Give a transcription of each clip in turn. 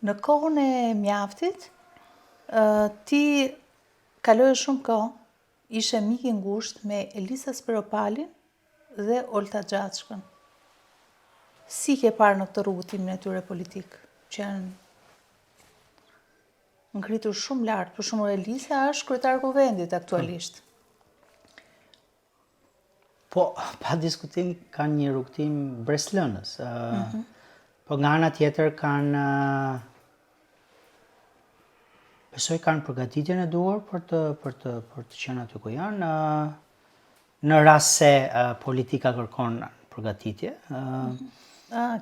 Në kohën e mjaftit, ti kaloje shumë kohë, ishe mik i ngushtë me Elisa Speropalin dhe Olta Xhaçkën. Si ke parë në këtë rrugëtimin e tyre politik, që janë ngritur shumë lart, për shembull Elisa është kryetar kuvendit aktualisht. Po, pa diskutim kanë një rrugëtim breslënës. Po nga ana tjetër besoj kanë përgatitjen e duhur për të qenë aty ku janë. Në rast se politika kërkon përgatitje.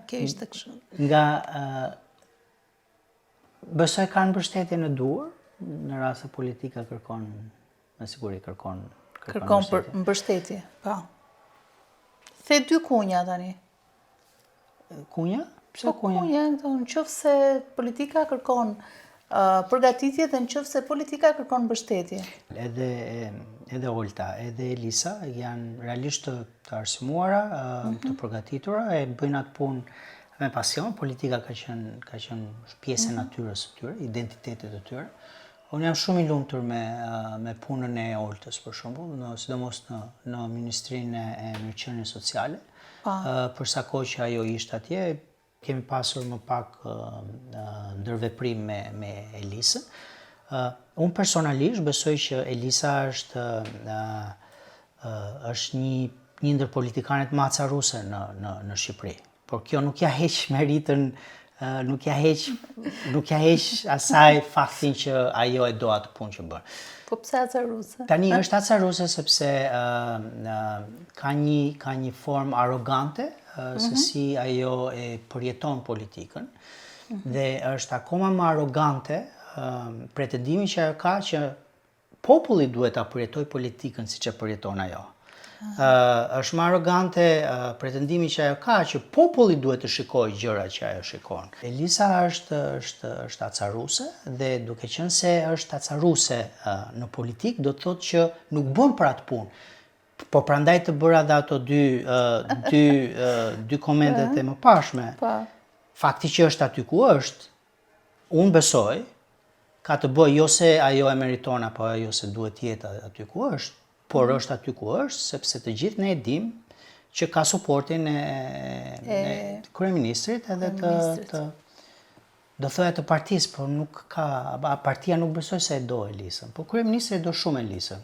Kjo ishte kështu. Nga besoj kanë mbështetje në duhur, në rast se politika kërkon, me siguri kërkon për mbështetje, po. The dy kunja tani. Kunja? Pse kunja? Kunja, në qoftë se politika kërkon përgatitje dhe në qoftë se politika kërkon mbështetje. Edhe Olta, edhe Elisa janë realisht të arsimuara, të përgatitura, e bëjnë atë punë me pasion. Politika ka qenë pjesë e natyrës së tyre, identitetit të tyre. Unë jam shumë i lumtur me punën e Oltës, për shembull, sidomos në Ministrinë e Mirëqenies Sociale. Për sa kohë që ajo ishte atje, kemi pasur më pak ndërveprim me Elisën. Unë personalisht besoj që Elisa është një ndër politikanët më acaruse në Shqipëri. Por kjo nuk ja heq meritën, nuk ja heq asaj faktin që ajo e do atë punë që bën. Po pse acaruse? Tani është acaruse sepse ka një formë arrogante se si ajo e përjeton politikën dhe është akoma më arrogante pretendimi që ajo ka që populli duhet ta përjetoj politikën siç e përjeton ajo. Është më arrogante pretendimi që ajo ka që populli duhet të shikojë gjërat që ajo shikon. Elisa është acaruse dhe duke qenë se është acaruse në politikë do të thotë që nuk bën për atë punë. Po prandaj të bëra dhe ato dy komentet e mëparshme. Fakti që është aty ku është, unë besoj ka të bëjë jo se ajo e meriton apo ajo se duhet jetë aty ku është, por është aty ku është, sepse të gjithë ne e dim që ka suportin e kryeministrit edhe do thoya të partisë, por nuk ka, partia nuk besoj se e do Elisën, por kryeministri e do shumë Elisën.